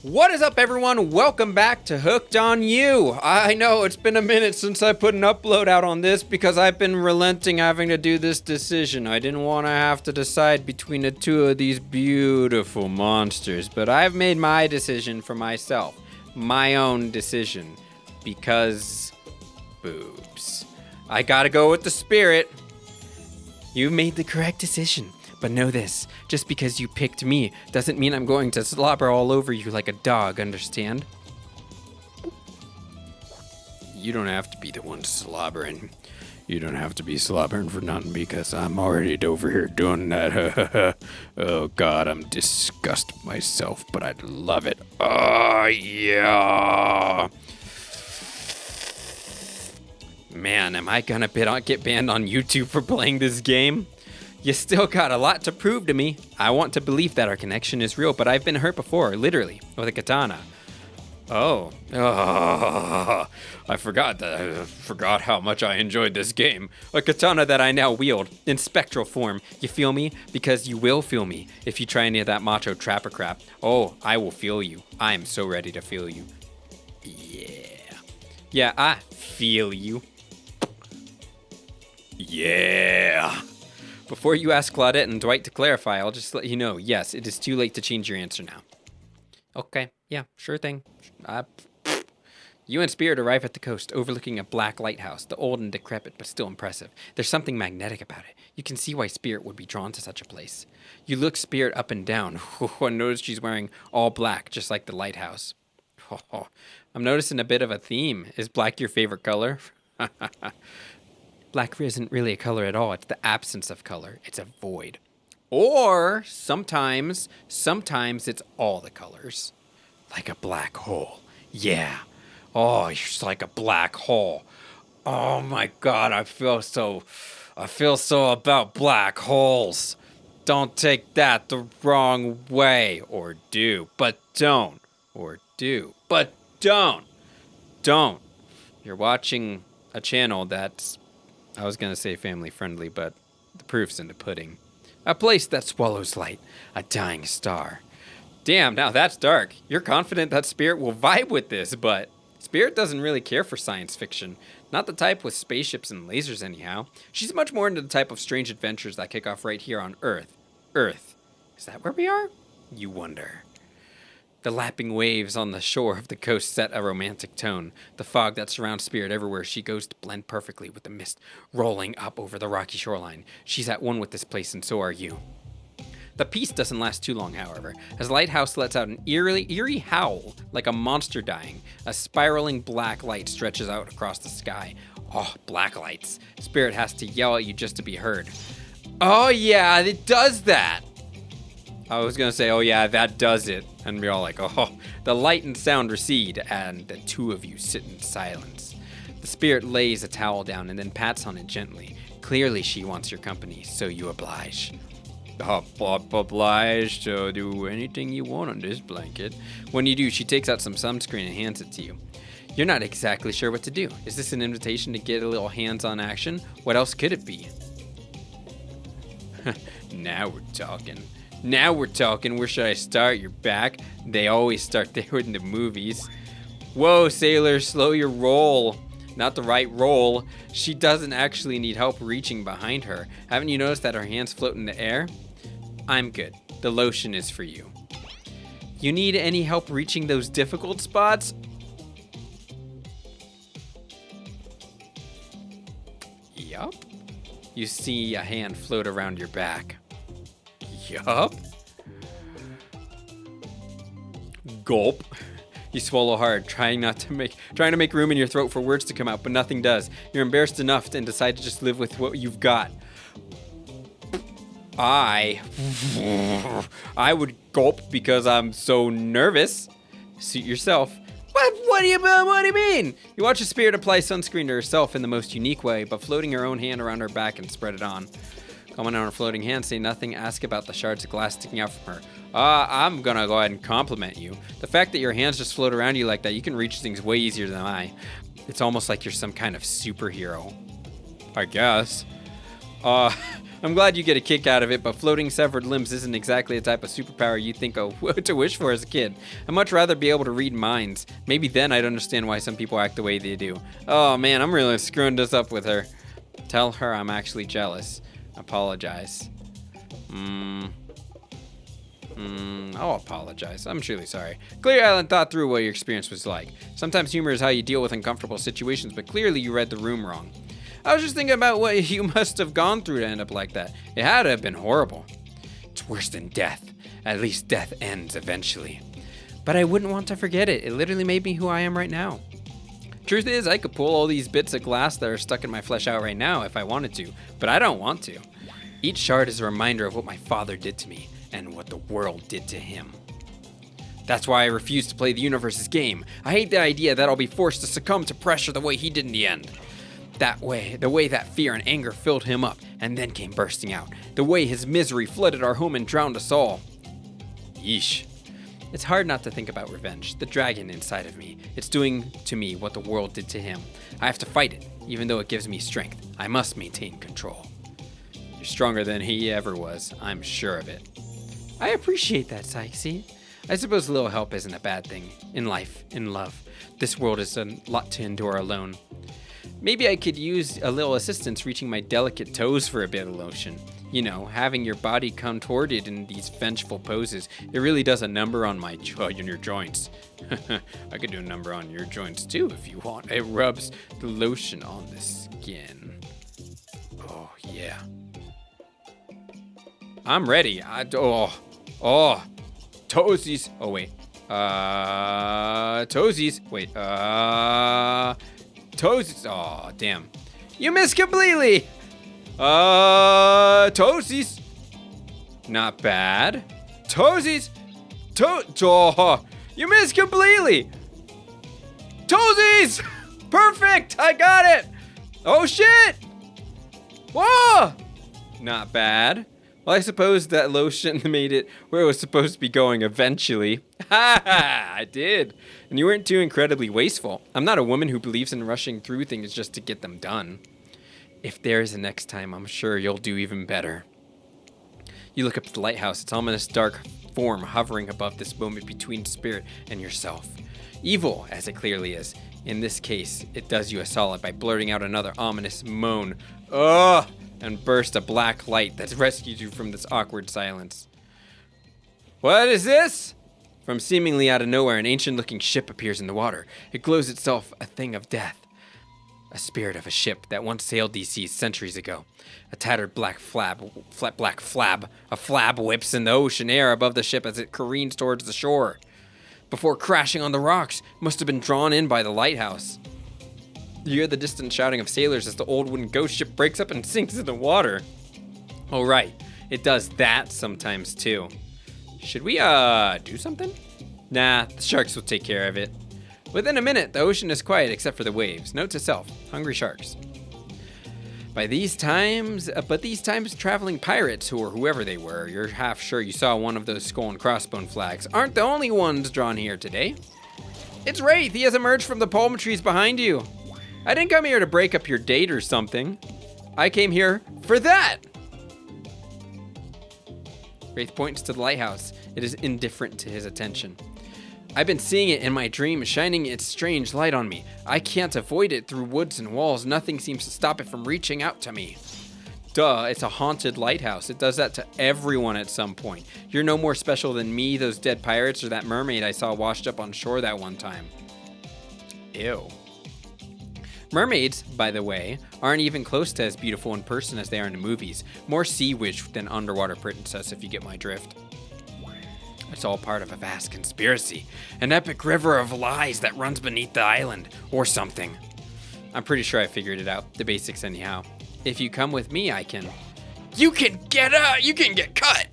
What is up, everyone? Welcome back to Hooked on You. I know it's been a minute since I put an upload out on this because I've been relenting having to do this decision. I didn't want to have to decide between the two of these beautiful monsters, but I've made my decision for myself. My own decision. Because boobs. I gotta go with the spirit. You made the correct decision. But know this, just because you picked me doesn't mean I'm going to slobber all over you like a dog, understand? You don't have to be the one slobbering. You don't have to be slobbering for nothing because I'm already over here doing that. Oh God, I'm disgusted myself, but I love it. Oh yeah. Man, am I gonna get banned on YouTube for playing this game? You still got a lot to prove to me. I want to believe that our connection is real, but I've been hurt before, literally, with a katana. Oh, I forgot how much I enjoyed this game. A katana that I now wield in spectral form. You feel me? Because you will feel me if you try any of that macho trapper crap. Oh, I will feel you. I am so ready to feel you. Yeah, I feel you. Yeah. Before you ask Claudette and Dwight to clarify, I'll just let you know, yes, it is too late to change your answer now. Okay, yeah, sure thing. You and Spirit arrive at the coast, overlooking a black lighthouse, the old and decrepit, but still impressive. There's something magnetic about it. You can see why Spirit would be drawn to such a place. You look Spirit up and down, and notice she's wearing all black, just like the lighthouse. I'm noticing a bit of a theme. Is black your favorite color? Black isn't really a color at all. It's the absence of color. It's a void. Or sometimes it's all the colors. Like a black hole. Yeah. Oh, you're just like a black hole. Oh my God, I feel so about black holes. Don't take that the wrong way. Or do, but don't. Or do, but don't. Don't. You're watching a channel that's, I was going to say family friendly, but the proof's in the pudding. A place that swallows light, a dying star. Damn, now that's dark. You're confident that Spirit will vibe with this, but Spirit doesn't really care for science fiction. Not the type with spaceships and lasers anyhow. She's much more into the type of strange adventures that kick off right here on Earth. Earth. Is that where we are? You wonder. The lapping waves on the shore of the coast set a romantic tone. The fog that surrounds Spirit everywhere she goes to blend perfectly with the mist rolling up over the rocky shoreline. She's at one with this place, and so are you. The peace doesn't last too long, however, as the lighthouse lets out an eerie howl like a monster dying. A spiraling black light stretches out across the sky. Oh, black lights. Spirit has to yell at you just to be heard. Oh yeah, it does that! I was gonna say, oh yeah, that does it. And we're all like, oh. The light and sound recede, and the two of you sit in silence. The Spirit lays a towel down and then pats on it gently. Clearly she wants your company, so you oblige. Oblige to do anything you want on this blanket. When you do, she takes out some sunscreen and hands it to you. You're not exactly sure what to do. Is this an invitation to get a little hands-on action? What else could it be? Now we're talking. Where should I start? Your back? They always start there in the movies. Whoa, sailor, slow your roll. Not the right roll. She doesn't actually need help reaching behind her. Haven't you noticed that her hands float in the air? I'm good. The lotion is for you. You need any help reaching those difficult spots? Yup. You see a hand float around your back. Yup. Gulp. You swallow hard, trying to make room in your throat for words to come out, but nothing does. You're embarrassed enough and decide to just live with what you've got. I would gulp because I'm so nervous. Suit yourself. What do you mean? You watch a Spirit apply sunscreen to herself in the most unique way, but floating her own hand around her back and spread it on. Comment on her floating hand, say nothing, ask about the shards of glass sticking out from her. I'm gonna go ahead and compliment you. The fact that your hands just float around you like that, you can reach things way easier than I. It's almost like you're some kind of superhero. I guess. I'm glad you get a kick out of it, but floating severed limbs isn't exactly the type of superpower you think of to wish for as a kid. I'd much rather be able to read minds. Maybe then I'd understand why some people act the way they do. Oh man, I'm really screwing this up with her. Tell her I'm actually jealous. Apologize. I'll apologize. I'm truly sorry. Clearly, I hadn't thought through what your experience was like. Sometimes humor is how you deal with uncomfortable situations, but clearly you read the room wrong. I was just thinking about what you must have gone through to end up like that. It had to have been horrible. It's worse than death. At least death ends eventually. But I wouldn't want to forget it. It literally made me who I am right now. Truth is, I could pull all these bits of glass that are stuck in my flesh out right now if I wanted to, but I don't want to. Each shard is a reminder of what my father did to me and what the world did to him. That's why I refuse to play the universe's game. I hate the idea that I'll be forced to succumb to pressure the way he did in the end. The way that fear and anger filled him up and then came bursting out. The way his misery flooded our home and drowned us all. Yeesh. It's hard not to think about revenge, the dragon inside of me. It's doing to me what the world did to him. I have to fight it, even though it gives me strength. I must maintain control. You're stronger than he ever was, I'm sure of it. I appreciate that, Sykesy. I suppose a little help isn't a bad thing. In life, in love. This world is a lot to endure alone. Maybe I could use a little assistance reaching my delicate toes for a bit of lotion. You know, having your body contorted in these vengeful poses, it really does a number on your joints. I could do a number on your joints too if you want. It rubs the lotion on the skin. Oh, yeah. I'm ready. Toesies. Oh, wait. Toesies. Wait. Toesies. Oh, damn. You missed completely. Toesies. Not bad. Toesies. Oh, you missed completely. Toesies. Perfect. I got it. Oh, shit. Whoa. Not bad. Well, I suppose that lotion made it where it was supposed to be going eventually. Ha ha! I did. And you weren't too incredibly wasteful. I'm not a woman who believes in rushing through things just to get them done. If there is a next time, I'm sure you'll do even better. You look up at the lighthouse, its ominous dark form hovering above this moment between spirit and yourself. Evil, as it clearly is. In this case, it does you a solid by blurting out another ominous moan. Ugh! And burst a black light that rescues you from this awkward silence. What is this? From seemingly out of nowhere, an ancient-looking ship appears in the water. It glows itself a thing of death. A spirit of a ship that once sailed these seas centuries ago. A tattered black flab whips in the ocean air above the ship as it careens towards the shore. Before crashing on the rocks, must have been drawn in by the lighthouse. You hear the distant shouting of sailors as the old wooden ghost ship breaks up and sinks in the water. Oh, right. It does that sometimes, too. Should we, do something? Nah, the sharks will take care of it. Within a minute, the ocean is quiet except for the waves. Note to self, hungry sharks. But these times, traveling pirates, or whoever they were, you're half sure you saw one of those skull and crossbone flags, aren't the only ones drawn here today. It's Wraith. He has emerged from the palm trees behind you. I didn't come here to break up your date or something. I came here for that. Wraith points to the lighthouse. It is indifferent to his attention. I've been seeing it in my dream, shining its strange light on me. I can't avoid it through woods and walls. Nothing seems to stop it from reaching out to me. Duh, it's a haunted lighthouse. It does that to everyone at some point. You're no more special than me, those dead pirates, or that mermaid I saw washed up on shore that one time. Ew. Mermaids, by the way, aren't even close to as beautiful in person as they are in the movies. More sea witch than underwater princess, if you get my drift. It's all part of a vast conspiracy. An epic river of lies that runs beneath the island, or something. I'm pretty sure I figured it out. The basics anyhow. If you come with me, I can... You can get cut!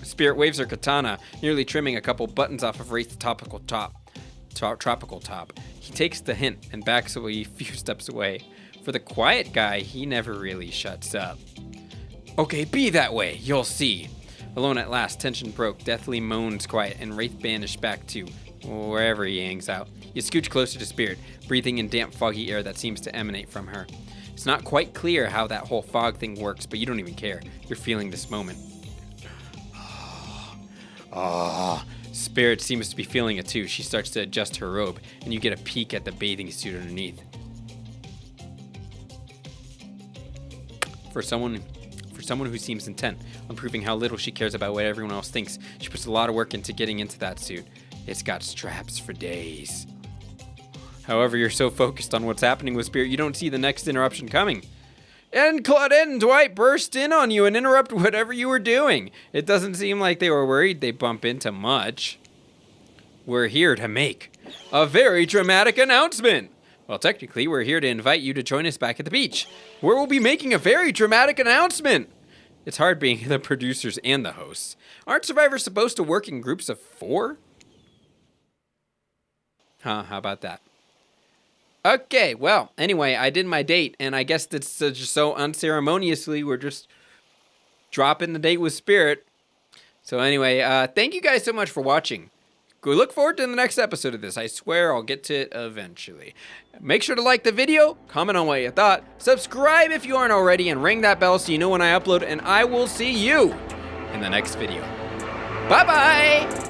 Spirit waves her katana, nearly trimming a couple buttons off of Wraith's tropical top. He takes the hint and backs away a few steps away. For the quiet guy, he never really shuts up. Okay, be that way, you'll see. Alone at last, tension broke, deathly moans quiet, and Wraith banished back to wherever he hangs out. You scooch closer to Spirit, breathing in damp, foggy air that seems to emanate from her. It's not quite clear how that whole fog thing works, but you don't even care. You're feeling this moment. Spirit seems to be feeling it too. She starts to adjust her robe, and you get a peek at the bathing suit underneath. For someone who seems intent on proving how little she cares about what everyone else thinks, she puts a lot of work into getting into that suit. It's got straps for days. However, you're so focused on what's happening with Spirit, you don't see the next interruption coming. And Claudette and Dwight burst in on you and interrupt whatever you were doing. It doesn't seem like they were worried they bump into much. We're here to make a very dramatic announcement. Well, technically, we're here to invite you to join us back at the beach, where we'll be making a very dramatic announcement. It's hard being the producers and the hosts. Aren't survivors supposed to work in groups of 4? Huh, how about that? Okay, well, anyway, I did my date, and I guess that's just so unceremoniously, we're just dropping the date with Spirit. So anyway, thank you guys so much for watching. We look forward to the next episode of this. I swear I'll get to it eventually. Make sure to like the video, comment on what you thought, subscribe if you aren't already, and ring that bell so you know when I upload, and I will see you in the next video. Bye-bye!